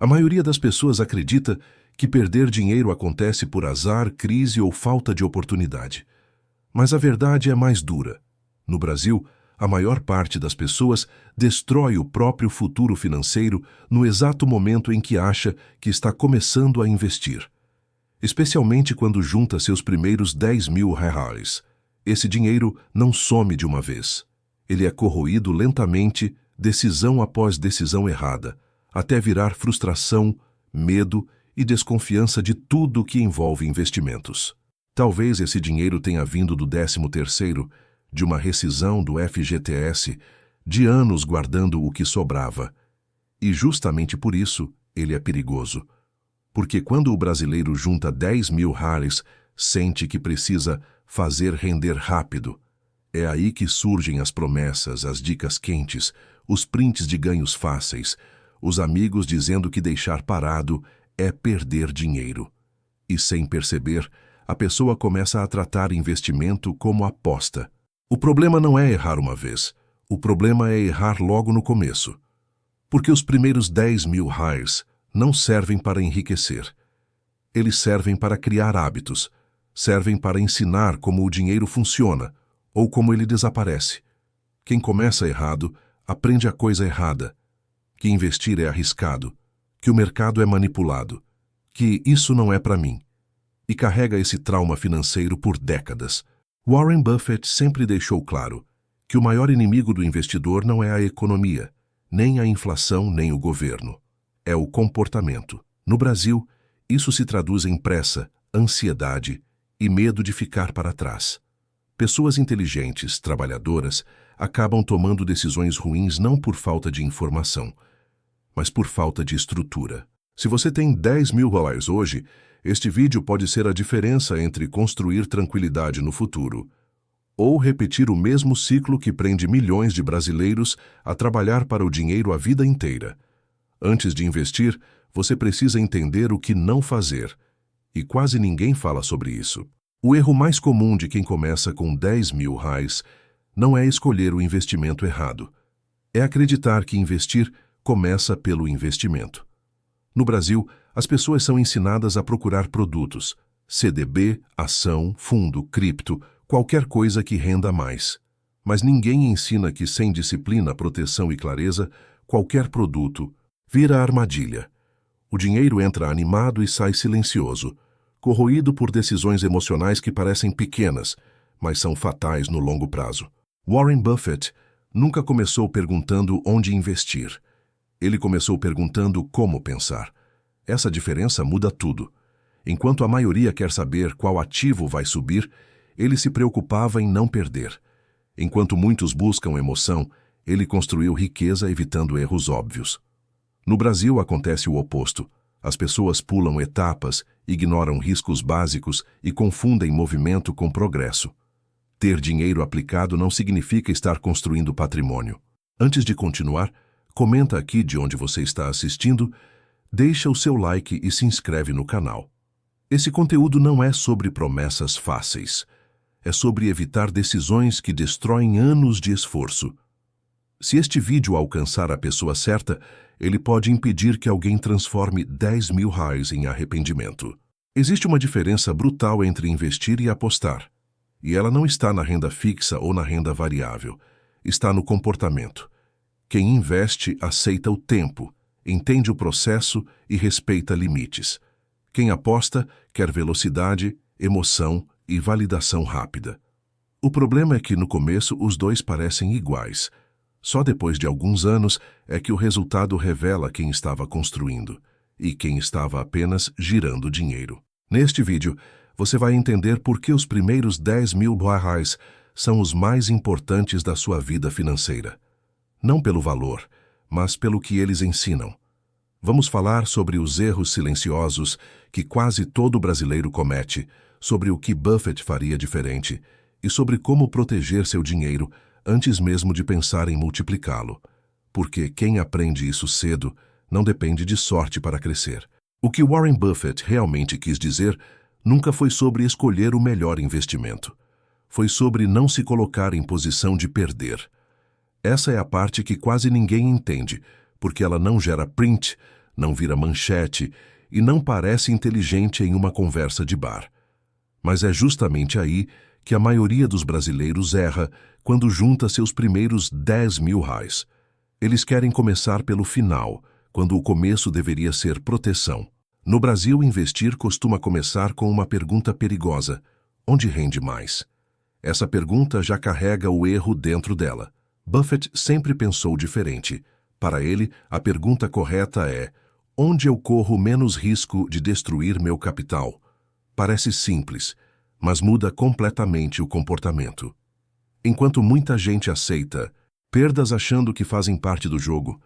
A maioria das pessoas acredita que perder dinheiro acontece por azar, crise ou falta de oportunidade. Mas a verdade é mais dura. No Brasil, a maior parte das pessoas destrói o próprio futuro financeiro no exato momento em que acha que está começando a investir. Especialmente quando junta seus primeiros 10 mil reais. Esse dinheiro não some de uma vez. Ele é corroído lentamente, decisão após decisão errada, até virar frustração, medo e desconfiança de tudo que envolve investimentos. Talvez esse dinheiro tenha vindo do 13º, de uma rescisão do FGTS, de anos guardando o que sobrava. E justamente por isso ele é perigoso. Porque quando o brasileiro junta 10 mil reais, sente que precisa fazer render rápido. É aí que surgem as promessas, as dicas quentes, os prints de ganhos fáceis, os amigos dizendo que deixar parado é perder dinheiro. E sem perceber, a pessoa começa a tratar investimento como aposta. O problema não é errar uma vez, o problema é errar logo no começo. Porque os primeiros 10 mil reais não servem para enriquecer. Eles servem para criar hábitos, servem para ensinar como o dinheiro funciona ou como ele desaparece. Quem começa errado, aprende a coisa errada, que investir é arriscado, que o mercado é manipulado, que isso não é para mim, e carrega esse trauma financeiro por décadas. Warren Buffett sempre deixou claro que o maior inimigo do investidor não é a economia, nem a inflação, nem o governo. É o comportamento. No Brasil, isso se traduz em pressa, ansiedade e medo de ficar para trás. Pessoas inteligentes, trabalhadoras, acabam tomando decisões ruins não por falta de informação, mas por falta de estrutura. Se você tem 10 mil reais hoje, este vídeo pode ser a diferença entre construir tranquilidade no futuro ou repetir o mesmo ciclo que prende milhões de brasileiros a trabalhar para o dinheiro a vida inteira. Antes de investir, você precisa entender o que não fazer, e quase ninguém fala sobre isso. O erro mais comum de quem começa com 10 mil reais não é escolher o investimento errado. É acreditar que investir começa pelo investimento. No Brasil, as pessoas são ensinadas a procurar produtos, CDB, ação, fundo, cripto, qualquer coisa que renda mais. Mas ninguém ensina que sem disciplina, proteção e clareza, qualquer produto vira armadilha. O dinheiro entra animado e sai silencioso, corroído por decisões emocionais que parecem pequenas, mas são fatais no longo prazo. Warren Buffett nunca começou perguntando onde investir. Ele começou perguntando como pensar. Essa diferença muda tudo. Enquanto a maioria quer saber qual ativo vai subir, ele se preocupava em não perder. Enquanto muitos buscam emoção, ele construiu riqueza evitando erros óbvios. No Brasil acontece o oposto. As pessoas pulam etapas, ignoram riscos básicos e confundem movimento com progresso. Ter dinheiro aplicado não significa estar construindo patrimônio. Antes de continuar, comenta aqui de onde você está assistindo, deixa o seu like e se inscreve no canal. Esse conteúdo não é sobre promessas fáceis. É sobre evitar decisões que destroem anos de esforço. Se este vídeo alcançar a pessoa certa, ele pode impedir que alguém transforme 10 mil reais em arrependimento. Existe uma diferença brutal entre investir e apostar. E ela não está na renda fixa ou na renda variável. Está no comportamento. Quem investe aceita o tempo, entende o processo e respeita limites. Quem aposta quer velocidade, emoção e validação rápida. O problema é que no começo os dois parecem iguais. Só depois de alguns anos é que o resultado revela quem estava construindo e quem estava apenas girando dinheiro. Neste vídeo, você vai entender por que os primeiros 10 mil reais são os mais importantes da sua vida financeira. Não pelo valor, mas pelo que eles ensinam. Vamos falar sobre os erros silenciosos que quase todo brasileiro comete, sobre o que Buffett faria diferente e sobre como proteger seu dinheiro antes mesmo de pensar em multiplicá-lo. Porque quem aprende isso cedo não depende de sorte para crescer. O que Warren Buffett realmente quis dizer nunca foi sobre escolher o melhor investimento. Foi sobre não se colocar em posição de perder. Essa é a parte que quase ninguém entende, porque ela não gera print, não vira manchete e não parece inteligente em uma conversa de bar. Mas é justamente aí que a maioria dos brasileiros erra quando junta seus primeiros 10 mil reais. Eles querem começar pelo final, quando o começo deveria ser proteção. No Brasil, investir costuma começar com uma pergunta perigosa: onde rende mais? Essa pergunta já carrega o erro dentro dela. Buffett sempre pensou diferente. Para ele, a pergunta correta é: onde eu corro menos risco de destruir meu capital? Parece simples, mas muda completamente o comportamento. Enquanto muita gente aceita perdas achando que fazem parte do jogo,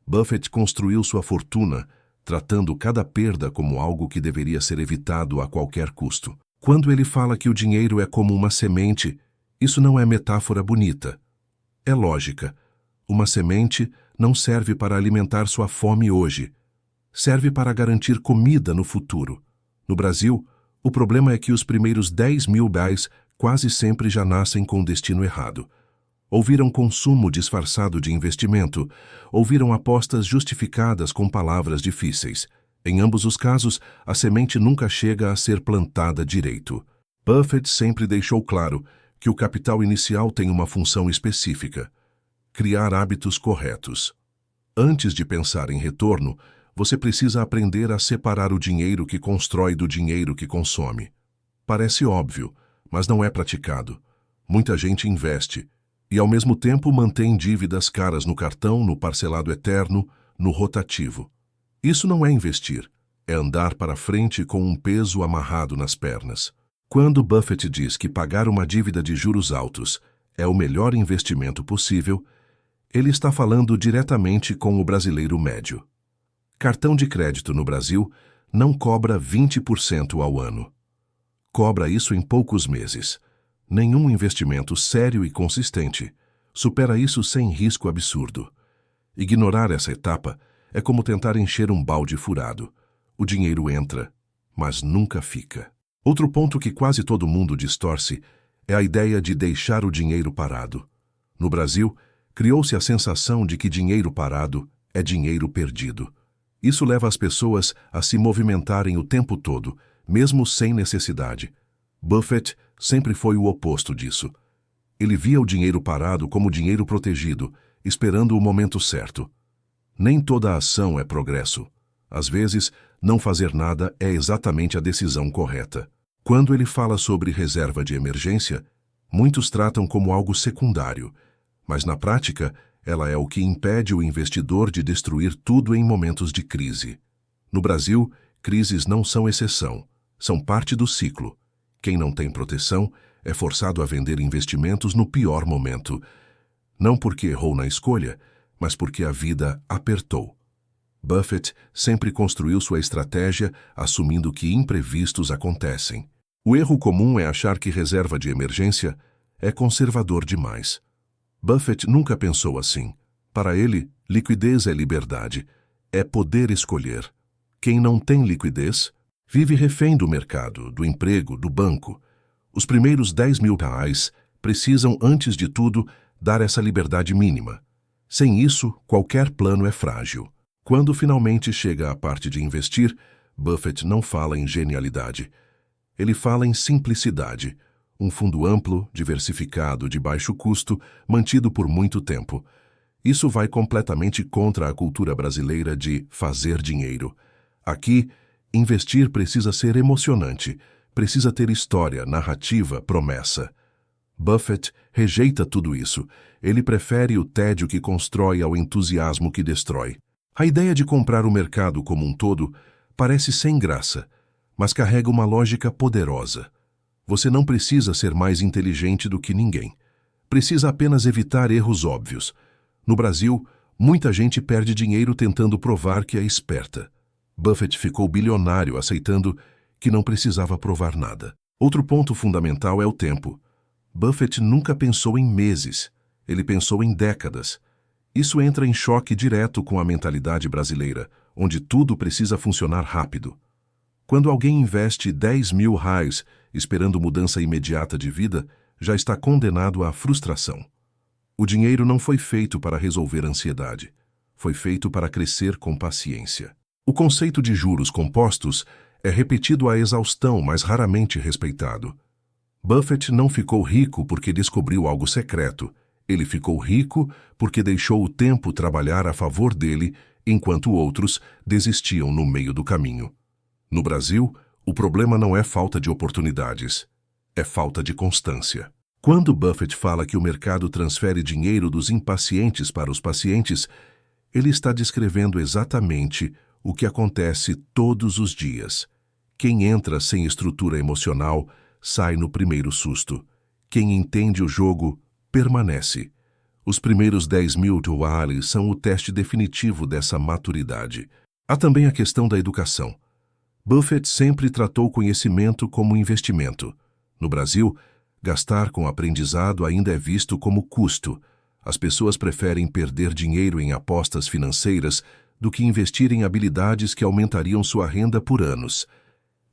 Buffett construiu sua fortuna tratando cada perda como algo que deveria ser evitado a qualquer custo. Quando ele fala que o dinheiro é como uma semente, isso não é metáfora bonita. É lógica. Uma semente não serve para alimentar sua fome hoje. Serve para garantir comida no futuro. No Brasil, o problema é que os primeiros 10 mil reais quase sempre já nascem com o destino errado. Ouviram consumo disfarçado de investimento, ouviram apostas justificadas com palavras difíceis. Em ambos os casos, a semente nunca chega a ser plantada direito. Buffett sempre deixou claro que o capital inicial tem uma função específica: criar hábitos corretos. Antes de pensar em retorno, você precisa aprender a separar o dinheiro que constrói do dinheiro que consome. Parece óbvio, mas não é praticado. Muita gente investe e, ao mesmo tempo, mantém dívidas caras no cartão, no parcelado eterno, no rotativo. Isso não é investir, é andar para frente com um peso amarrado nas pernas. Quando Buffett diz que pagar uma dívida de juros altos é o melhor investimento possível, ele está falando diretamente com o brasileiro médio. Cartão de crédito no Brasil não cobra 20% ao ano. Cobra isso em poucos meses. Nenhum investimento sério e consistente supera isso sem risco absurdo. Ignorar essa etapa é como tentar encher um balde furado. O dinheiro entra, mas nunca fica. Outro ponto que quase todo mundo distorce é a ideia de deixar o dinheiro parado. No Brasil, criou-se a sensação de que dinheiro parado é dinheiro perdido. Isso leva as pessoas a se movimentarem o tempo todo, mesmo sem necessidade. Buffett sempre foi o oposto disso. Ele via o dinheiro parado como dinheiro protegido, esperando o momento certo. Nem toda ação é progresso. Às vezes, não fazer nada é exatamente a decisão correta. Quando ele fala sobre reserva de emergência, muitos tratam como algo secundário, mas na prática, ela é o que impede o investidor de destruir tudo em momentos de crise. No Brasil, crises não são exceção, são parte do ciclo. Quem não tem proteção é forçado a vender investimentos no pior momento, não porque errou na escolha, mas porque a vida apertou. Buffett sempre construiu sua estratégia assumindo que imprevistos acontecem. O erro comum é achar que reserva de emergência é conservador demais. Buffett nunca pensou assim. Para ele, liquidez é liberdade, é poder escolher. Quem não tem liquidez vive refém do mercado, do emprego, do banco. Os primeiros 10 mil reais precisam, antes de tudo, dar essa liberdade mínima. Sem isso, qualquer plano é frágil. Quando finalmente chega a parte de investir, Buffett não fala em genialidade. Ele fala em simplicidade. Um fundo amplo, diversificado, de baixo custo, mantido por muito tempo. Isso vai completamente contra a cultura brasileira de fazer dinheiro. Aqui, investir precisa ser emocionante, precisa ter história, narrativa, promessa. Buffett rejeita tudo isso. Ele prefere o tédio que constrói ao entusiasmo que destrói. A ideia de comprar o mercado como um todo parece sem graça, mas carrega uma lógica poderosa. Você não precisa ser mais inteligente do que ninguém. Precisa apenas evitar erros óbvios. No Brasil, muita gente perde dinheiro tentando provar que é esperta. Buffett ficou bilionário aceitando que não precisava provar nada. Outro ponto fundamental é o tempo. Buffett nunca pensou em meses, ele pensou em décadas. Isso entra em choque direto com a mentalidade brasileira, onde tudo precisa funcionar rápido. Quando alguém investe 10 mil reais esperando mudança imediata de vida, já está condenado à frustração. O dinheiro não foi feito para resolver ansiedade, foi feito para crescer com paciência. O conceito de juros compostos é repetido à exaustão, mas raramente respeitado. Buffett não ficou rico porque descobriu algo secreto. Ele ficou rico porque deixou o tempo trabalhar a favor dele, enquanto outros desistiam no meio do caminho. No Brasil, o problema não é falta de oportunidades, é falta de constância. Quando Buffett fala que o mercado transfere dinheiro dos impacientes para os pacientes, ele está descrevendo exatamente o que acontece todos os dias. Quem entra sem estrutura emocional sai no primeiro susto. Quem entende o jogo permanece. Os primeiros 10 mil dollars são o teste definitivo dessa maturidade. Há também a questão da educação. Buffett sempre tratou conhecimento como investimento. No Brasil, gastar com aprendizado ainda é visto como custo. As pessoas preferem perder dinheiro em apostas financeiras do que investir em habilidades que aumentariam sua renda por anos.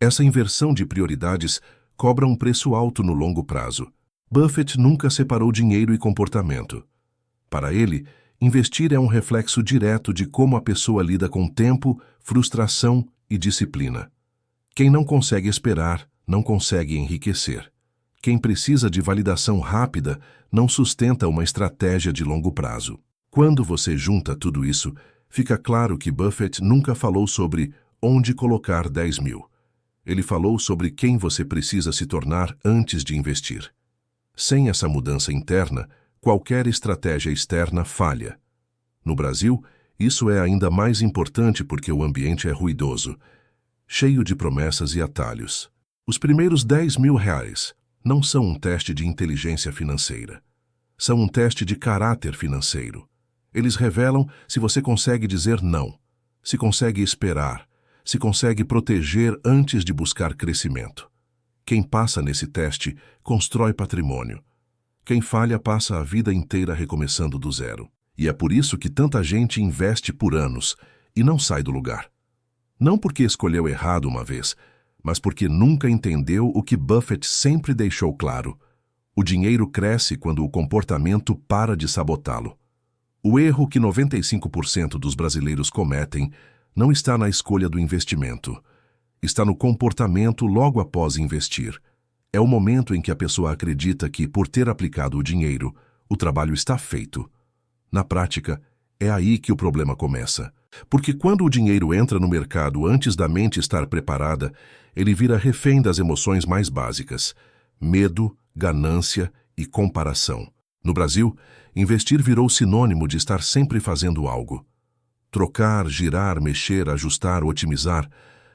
Essa inversão de prioridades cobra um preço alto no longo prazo. Buffett nunca separou dinheiro e comportamento. Para ele, investir é um reflexo direto de como a pessoa lida com tempo, frustração e disciplina. Quem não consegue esperar, não consegue enriquecer. Quem precisa de validação rápida não sustenta uma estratégia de longo prazo. Quando você junta tudo isso, fica claro que Buffett nunca falou sobre onde colocar 10 mil. Ele falou sobre quem você precisa se tornar antes de investir. Sem essa mudança interna, qualquer estratégia externa falha. No Brasil, isso é ainda mais importante porque o ambiente é ruidoso, cheio de promessas e atalhos. Os primeiros 10 mil reais não são um teste de inteligência financeira. São um teste de caráter financeiro. Eles revelam se você consegue dizer não, se consegue esperar, se consegue proteger antes de buscar crescimento. Quem passa nesse teste constrói patrimônio. Quem falha passa a vida inteira recomeçando do zero. E é por isso que tanta gente investe por anos e não sai do lugar. Não porque escolheu errado uma vez, mas porque nunca entendeu o que Buffett sempre deixou claro. O dinheiro cresce quando o comportamento para de sabotá-lo. O erro que 95% dos brasileiros cometem não está na escolha do investimento. Está no comportamento logo após investir. É o momento em que a pessoa acredita que, por ter aplicado o dinheiro, o trabalho está feito. Na prática, é aí que o problema começa. Porque quando o dinheiro entra no mercado antes da mente estar preparada, ele vira refém das emoções mais básicas: medo, ganância e comparação. No Brasil, investir virou sinônimo de estar sempre fazendo algo. Trocar, girar, mexer, ajustar, otimizar.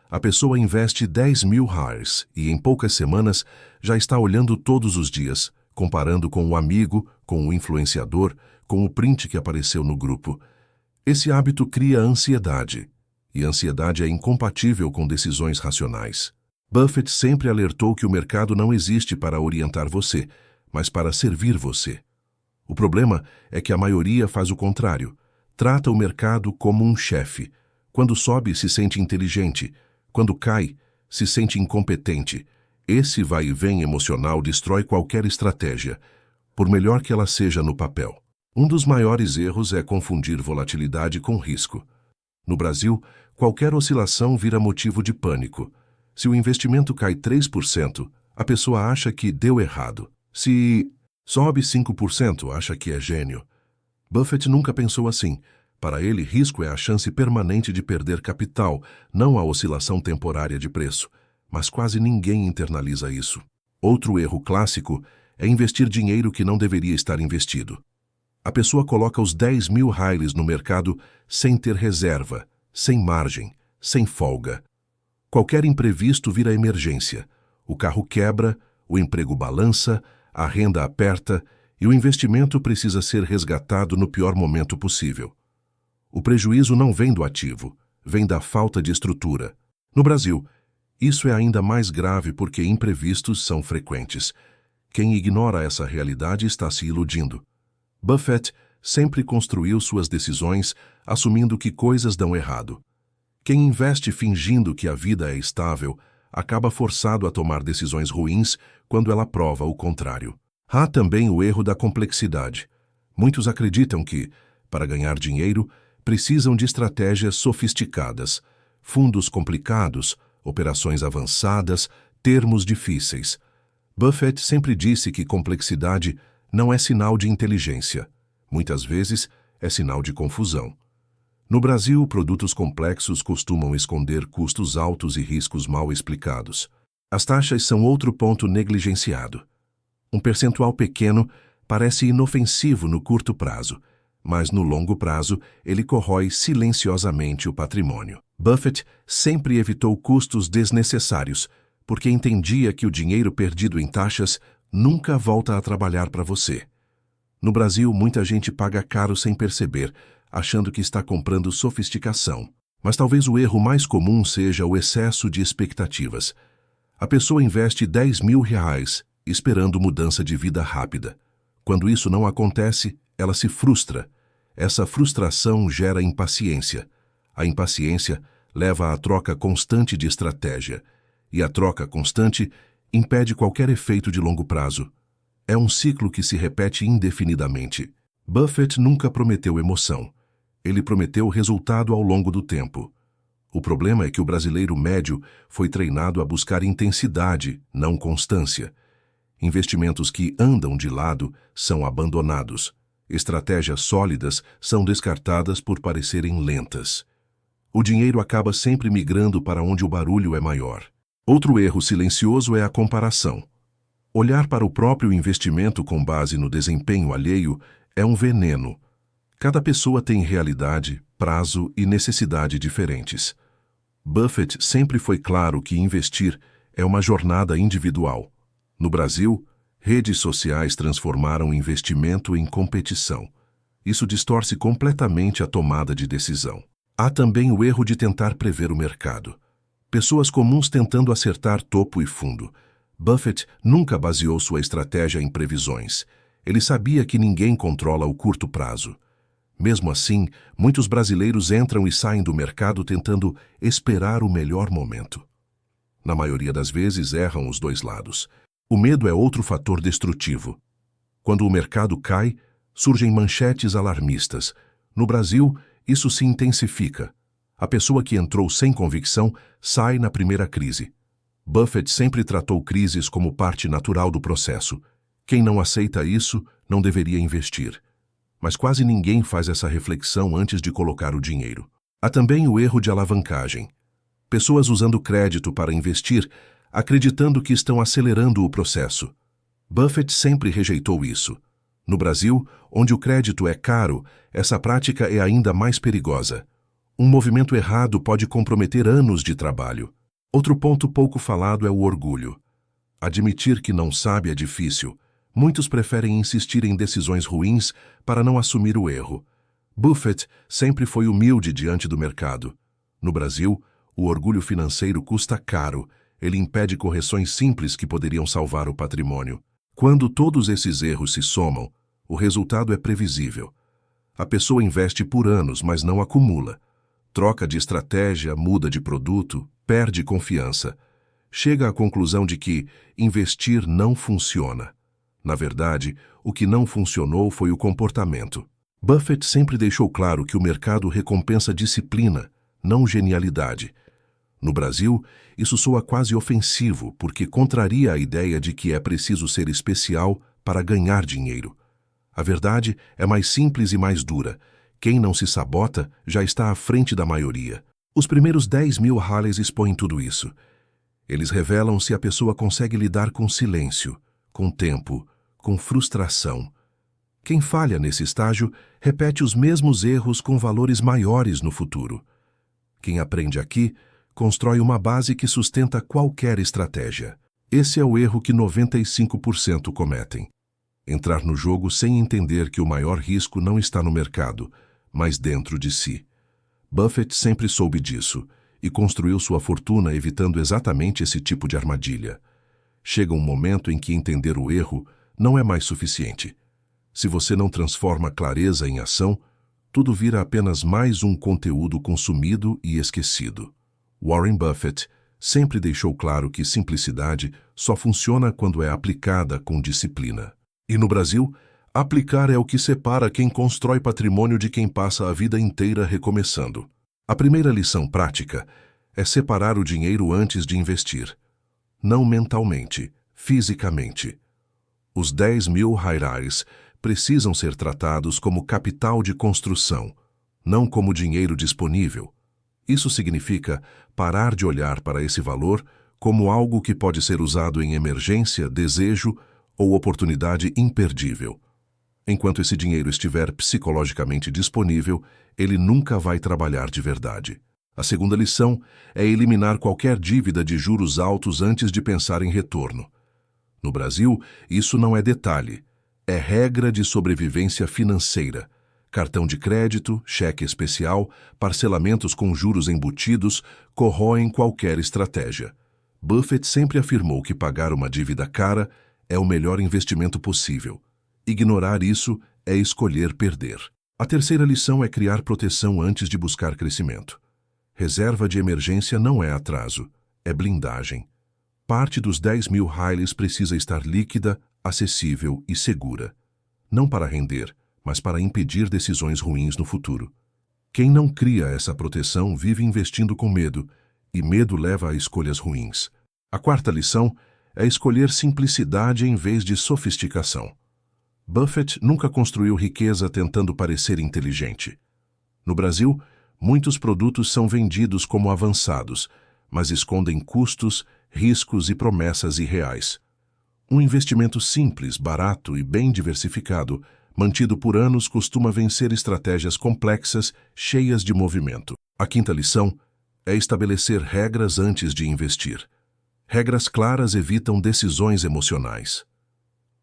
A pessoa investe 10 mil reais e em poucas semanas já está olhando todos os dias, comparando com o amigo, com o influenciador, com o print que apareceu no grupo. Esse hábito cria ansiedade, e ansiedade é incompatível com decisões racionais. Buffett sempre alertou que o mercado não existe para orientar você, mas para servir você. O problema é que a maioria faz o contrário. Trata o mercado como um chefe. Quando sobe, se sente inteligente. Quando cai, se sente incompetente. Esse vai e vem emocional destrói qualquer estratégia, por melhor que ela seja no papel. Um dos maiores erros é confundir volatilidade com risco. No Brasil, qualquer oscilação vira motivo de pânico. Se o investimento cai 3%, a pessoa acha que deu errado. Se sobe 5%, acha que é gênio. Buffett nunca pensou assim. Para ele, risco é a chance permanente de perder capital, não a oscilação temporária de preço. Mas quase ninguém internaliza isso. Outro erro clássico é investir dinheiro que não deveria estar investido. A pessoa coloca os 10 mil reais no mercado sem ter reserva, sem margem, sem folga. Qualquer imprevisto vira emergência. O carro quebra, o emprego balança, a renda aperta e o investimento precisa ser resgatado no pior momento possível. O prejuízo não vem do ativo, vem da falta de estrutura. No Brasil, isso é ainda mais grave porque imprevistos são frequentes. Quem ignora essa realidade está se iludindo. Buffett sempre construiu suas decisões assumindo que coisas dão errado. Quem investe fingindo que a vida é estável acaba forçado a tomar decisões ruins quando ela prova o contrário. Há também o erro da complexidade. Muitos acreditam que, para ganhar dinheiro, precisam de estratégias sofisticadas, fundos complicados, operações avançadas, termos difíceis. Buffett sempre disse que complexidade não é sinal de inteligência. Muitas vezes é sinal de confusão. No Brasil, produtos complexos costumam esconder custos altos e riscos mal explicados. As taxas são outro ponto negligenciado. Um percentual pequeno parece inofensivo no curto prazo, mas no longo prazo ele corrói silenciosamente o patrimônio. Buffett sempre evitou custos desnecessários, porque entendia que o dinheiro perdido em taxas nunca volta a trabalhar para você. No Brasil, muita gente paga caro sem perceber, achando que está comprando sofisticação. Mas talvez o erro mais comum seja o excesso de expectativas. A pessoa investe R$10.000 esperando mudança de vida rápida. Quando isso não acontece, ela se frustra. Essa frustração gera impaciência. A impaciência leva à troca constante de estratégia. E a troca constante impede qualquer efeito de longo prazo. É um ciclo que se repete indefinidamente. Buffett nunca prometeu emoção. Ele prometeu resultado ao longo do tempo. O problema é que o brasileiro médio foi treinado a buscar intensidade, não constância. Investimentos que andam de lado são abandonados. Estratégias sólidas são descartadas por parecerem lentas. O dinheiro acaba sempre migrando para onde o barulho é maior. Outro erro silencioso é a comparação. Olhar para o próprio investimento com base no desempenho alheio é um veneno. Cada pessoa tem realidade, prazo e necessidade diferentes. Buffett sempre foi claro que investir é uma jornada individual. No Brasil, redes sociais transformaram o investimento em competição. Isso distorce completamente a tomada de decisão. Há também o erro de tentar prever o mercado. Pessoas comuns tentando acertar topo e fundo. Buffett nunca baseou sua estratégia em previsões. Ele sabia que ninguém controla o curto prazo. Mesmo assim, muitos brasileiros entram e saem do mercado tentando esperar o melhor momento. Na maioria das vezes, erram os dois lados. O medo é outro fator destrutivo. Quando o mercado cai, surgem manchetes alarmistas. No Brasil, isso se intensifica. A pessoa que entrou sem convicção sai na primeira crise. Buffett sempre tratou crises como parte natural do processo. Quem não aceita isso não deveria investir. Mas quase ninguém faz essa reflexão antes de colocar o dinheiro. Há também o erro de alavancagem. Pessoas usando crédito para investir, acreditando que estão acelerando o processo. Buffett sempre rejeitou isso. No Brasil, onde o crédito é caro, essa prática é ainda mais perigosa. Um movimento errado pode comprometer anos de trabalho. Outro ponto pouco falado é o orgulho. Admitir que não sabe é difícil. Muitos preferem insistir em decisões ruins para não assumir o erro. Buffett sempre foi humilde diante do mercado. No Brasil, o orgulho financeiro custa caro. Ele impede correções simples que poderiam salvar o patrimônio. Quando todos esses erros se somam, o resultado é previsível. A pessoa investe por anos, mas não acumula. Troca de estratégia, muda de produto, perde confiança. Chega à conclusão de que investir não funciona. Na verdade, o que não funcionou foi o comportamento. Buffett sempre deixou claro que o mercado recompensa disciplina, não genialidade. No Brasil, isso soa quase ofensivo, porque contraria a ideia de que é preciso ser especial para ganhar dinheiro. A verdade é mais simples e mais dura. Quem não se sabota já está à frente da maioria. Os primeiros 10.000 rallies expõem tudo isso. Eles revelam se a pessoa consegue lidar com silêncio, com tempo, com frustração. Quem falha nesse estágio repete os mesmos erros com valores maiores no futuro. Quem aprende aqui constrói uma base que sustenta qualquer estratégia. Esse é o erro que 95% cometem. Entrar no jogo sem entender que o maior risco não está no mercado, mas dentro de si. Buffett sempre soube disso e construiu sua fortuna evitando exatamente esse tipo de armadilha. Chega um momento em que entender o erro não é mais suficiente. Se você não transforma clareza em ação, tudo vira apenas mais um conteúdo consumido e esquecido. Warren Buffett sempre deixou claro que simplicidade só funciona quando é aplicada com disciplina. E no Brasil, aplicar é o que separa quem constrói patrimônio de quem passa a vida inteira recomeçando. A primeira lição prática é separar o dinheiro antes de investir. Não mentalmente, fisicamente. Os 10.000 reais precisam ser tratados como capital de construção, não como dinheiro disponível. Isso significa parar de olhar para esse valor como algo que pode ser usado em emergência, desejo ou oportunidade imperdível. Enquanto esse dinheiro estiver psicologicamente disponível, ele nunca vai trabalhar de verdade. A segunda lição é eliminar qualquer dívida de juros altos antes de pensar em retorno. No Brasil, isso não é detalhe, é regra de sobrevivência financeira. Cartão de crédito, cheque especial, parcelamentos com juros embutidos corroem qualquer estratégia. Buffett sempre afirmou que pagar uma dívida cara é o melhor investimento possível. Ignorar isso é escolher perder. A terceira lição é criar proteção antes de buscar crescimento. Reserva de emergência não é atraso, é blindagem. Parte dos 10.000 reais precisa estar líquida, acessível e segura. Não para render, mas para impedir decisões ruins no futuro. Quem não cria essa proteção vive investindo com medo, e medo leva a escolhas ruins. A quarta lição é escolher simplicidade em vez de sofisticação. Buffett nunca construiu riqueza tentando parecer inteligente. No Brasil, muitos produtos são vendidos como avançados, mas escondem custos, riscos e promessas irreais. Um investimento simples, barato e bem diversificado, mantido por anos, costuma vencer estratégias complexas, cheias de movimento. A quinta lição é estabelecer regras antes de investir. Regras claras evitam decisões emocionais.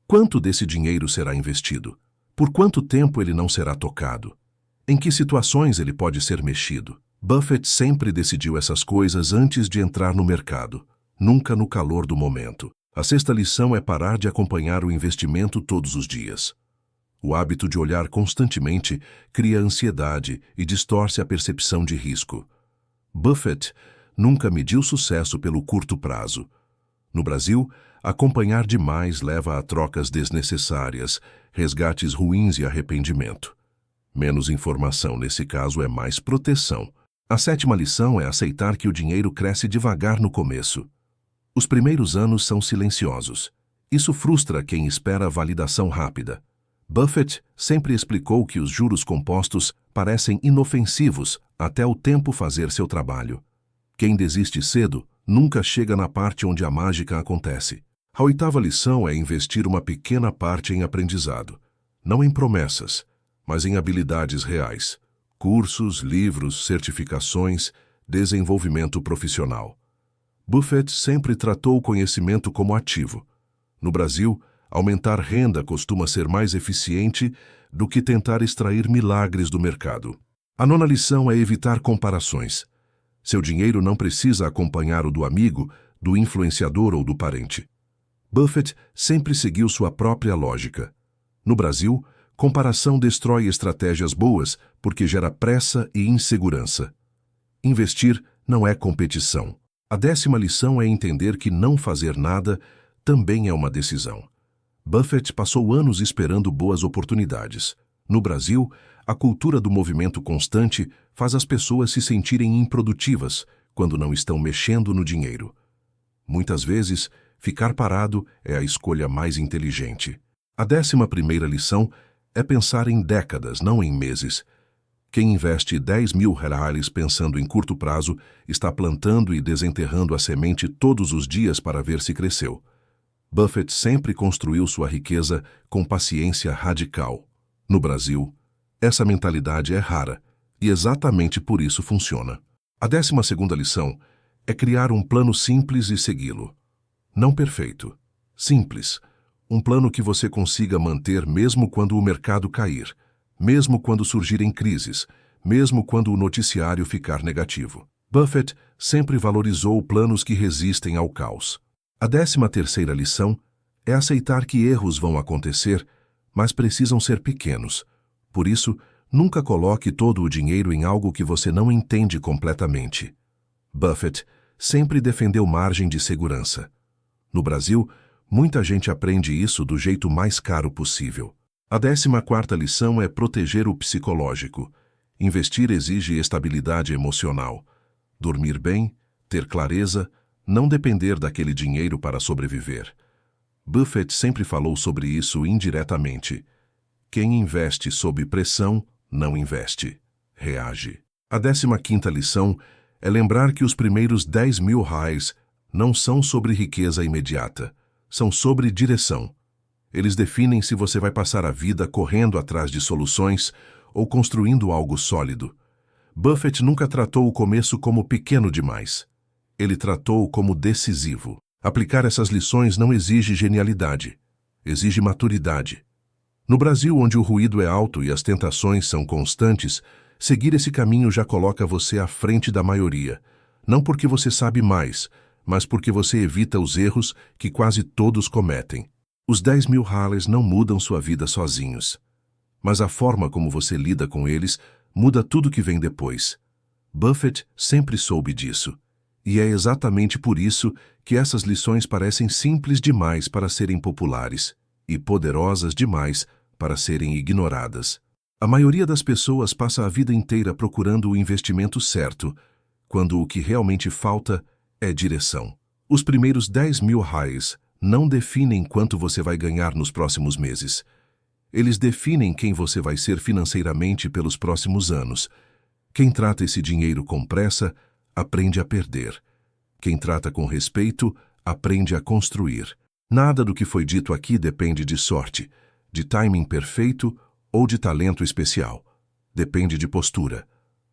Quanto desse dinheiro será investido? Por quanto tempo ele não será tocado? Em que situações ele pode ser mexido? Buffett sempre decidiu essas coisas antes de entrar no mercado, nunca no calor do momento. A sexta lição é parar de acompanhar o investimento todos os dias. O hábito de olhar constantemente cria ansiedade e distorce a percepção de risco. Buffett nunca mediu sucesso pelo curto prazo. No Brasil, acompanhar demais leva a trocas desnecessárias, resgates ruins e arrependimento. Menos informação nesse caso é mais proteção. A sétima lição é aceitar que o dinheiro cresce devagar no começo. Os primeiros anos são silenciosos. Isso frustra quem espera validação rápida. Buffett sempre explicou que os juros compostos parecem inofensivos até o tempo fazer seu trabalho. Quem desiste cedo nunca chega na parte onde a mágica acontece. A oitava lição é investir uma pequena parte em aprendizado, não em promessas, mas em habilidades reais, cursos, livros, certificações, desenvolvimento profissional. Buffett sempre tratou o conhecimento como ativo. No Brasil, aumentar renda costuma ser mais eficiente do que tentar extrair milagres do mercado. A nona lição é evitar comparações. Seu dinheiro não precisa acompanhar o do amigo, do influenciador ou do parente. Buffett sempre seguiu sua própria lógica. No Brasil, comparação destrói estratégias boas porque gera pressa e insegurança. Investir não é competição. A 10ª lição é entender que não fazer nada também é uma decisão. Buffett passou anos esperando boas oportunidades. No Brasil, a cultura do movimento constante faz as pessoas se sentirem improdutivas quando não estão mexendo no dinheiro. Muitas vezes, ficar parado é a escolha mais inteligente. A 11ª lição é pensar em décadas, não em meses. Quem investe 10.000 reais pensando em curto prazo está plantando e desenterrando a semente todos os dias para ver se cresceu. Buffett sempre construiu sua riqueza com paciência radical. No Brasil, essa mentalidade é rara e exatamente por isso funciona. A 12ª lição é criar um plano simples e segui-lo. Não perfeito, simples. Um plano que você consiga manter mesmo quando o mercado cair, mesmo quando surgirem crises, mesmo quando o noticiário ficar negativo. Buffett sempre valorizou planos que resistem ao caos. A 13ª lição é aceitar que erros vão acontecer, mas precisam ser pequenos. Por isso, nunca coloque todo o dinheiro em algo que você não entende completamente. Buffett sempre defendeu margem de segurança. No Brasil, muita gente aprende isso do jeito mais caro possível. A 14ª lição é proteger o psicológico. Investir exige estabilidade emocional. Dormir bem, ter clareza, não depender daquele dinheiro para sobreviver. Buffett sempre falou sobre isso indiretamente. Quem investe sob pressão, não investe, reage. A 15ª lição é lembrar que os primeiros 10.000 reais não são sobre riqueza imediata, são sobre direção. Eles definem se você vai passar a vida correndo atrás de soluções ou construindo algo sólido. Buffett nunca tratou o começo como pequeno demais. Ele tratou como decisivo. Aplicar essas lições não exige genialidade, exige maturidade. No Brasil, onde o ruído é alto e as tentações são constantes, seguir esse caminho já coloca você à frente da maioria, não porque você sabe mais, mas porque você evita os erros que quase todos cometem. Os 10.000 reais não mudam sua vida sozinhos, mas a forma como você lida com eles muda tudo que vem depois. Buffett sempre soube disso, e é exatamente por isso que essas lições parecem simples demais para serem populares e poderosas demais para serem ignoradas. A maioria das pessoas passa a vida inteira procurando o investimento certo, quando o que realmente falta é direção. Os primeiros 10.000 reais não definem quanto você vai ganhar nos próximos meses. Eles definem quem você vai ser financeiramente pelos próximos anos. Quem trata esse dinheiro com pressa, aprende a perder. Quem trata com respeito, aprende a construir. Nada do que foi dito aqui depende de sorte, de timing perfeito ou de talento especial. Depende de postura.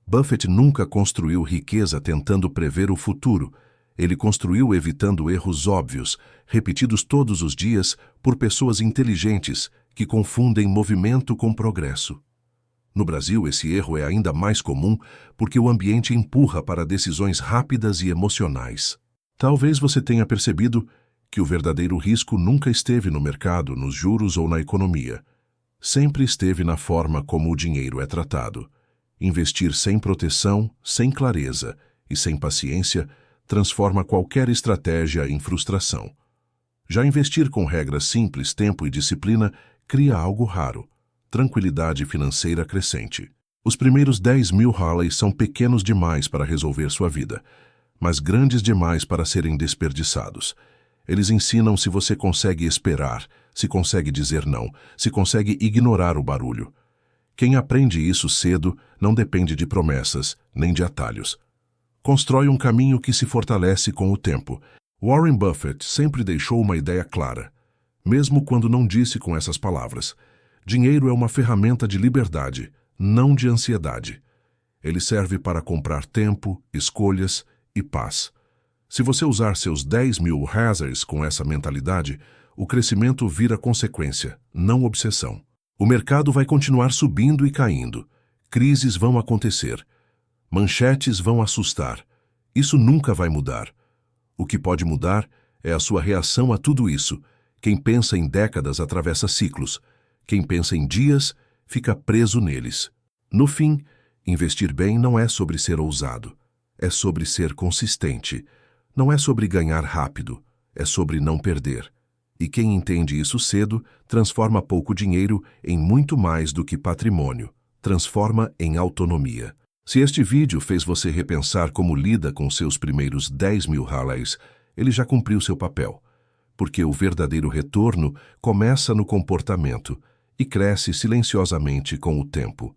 Buffett nunca construiu riqueza tentando prever o futuro. Ele construiu evitando erros óbvios, repetidos todos os dias por pessoas inteligentes que confundem movimento com progresso. No Brasil, esse erro é ainda mais comum porque o ambiente empurra para decisões rápidas e emocionais. Talvez você tenha percebido que o verdadeiro risco nunca esteve no mercado, nos juros ou na economia. Sempre esteve na forma como o dinheiro é tratado. Investir sem proteção, sem clareza e sem paciência transforma qualquer estratégia em frustração. Já investir com regras simples, tempo e disciplina cria algo raro: tranquilidade financeira crescente. Os primeiros 10.000 reais são pequenos demais para resolver sua vida, mas grandes demais para serem desperdiçados. Eles ensinam se você consegue esperar, se consegue dizer não, se consegue ignorar o barulho. Quem aprende isso cedo não depende de promessas, nem de atalhos. Constrói um caminho que se fortalece com o tempo. Warren Buffett sempre deixou uma ideia clara, mesmo quando não disse com essas palavras: dinheiro é uma ferramenta de liberdade, não de ansiedade. Ele serve para comprar tempo, escolhas e paz. Se você usar seus 10.000 reais com essa mentalidade, o crescimento vira consequência, não obsessão. O mercado vai continuar subindo e caindo. Crises vão acontecer. Manchetes vão assustar. Isso nunca vai mudar. O que pode mudar é a sua reação a tudo isso. Quem pensa em décadas atravessa ciclos. Quem pensa em dias fica preso neles. No fim, investir bem não é sobre ser ousado. É sobre ser consistente. Não é sobre ganhar rápido. É sobre não perder. E quem entende isso cedo transforma pouco dinheiro em muito mais do que patrimônio. Transforma em autonomia. Se este vídeo fez você repensar como lida com seus primeiros 10.000 reais, ele já cumpriu seu papel. Porque o verdadeiro retorno começa no comportamento e cresce silenciosamente com o tempo.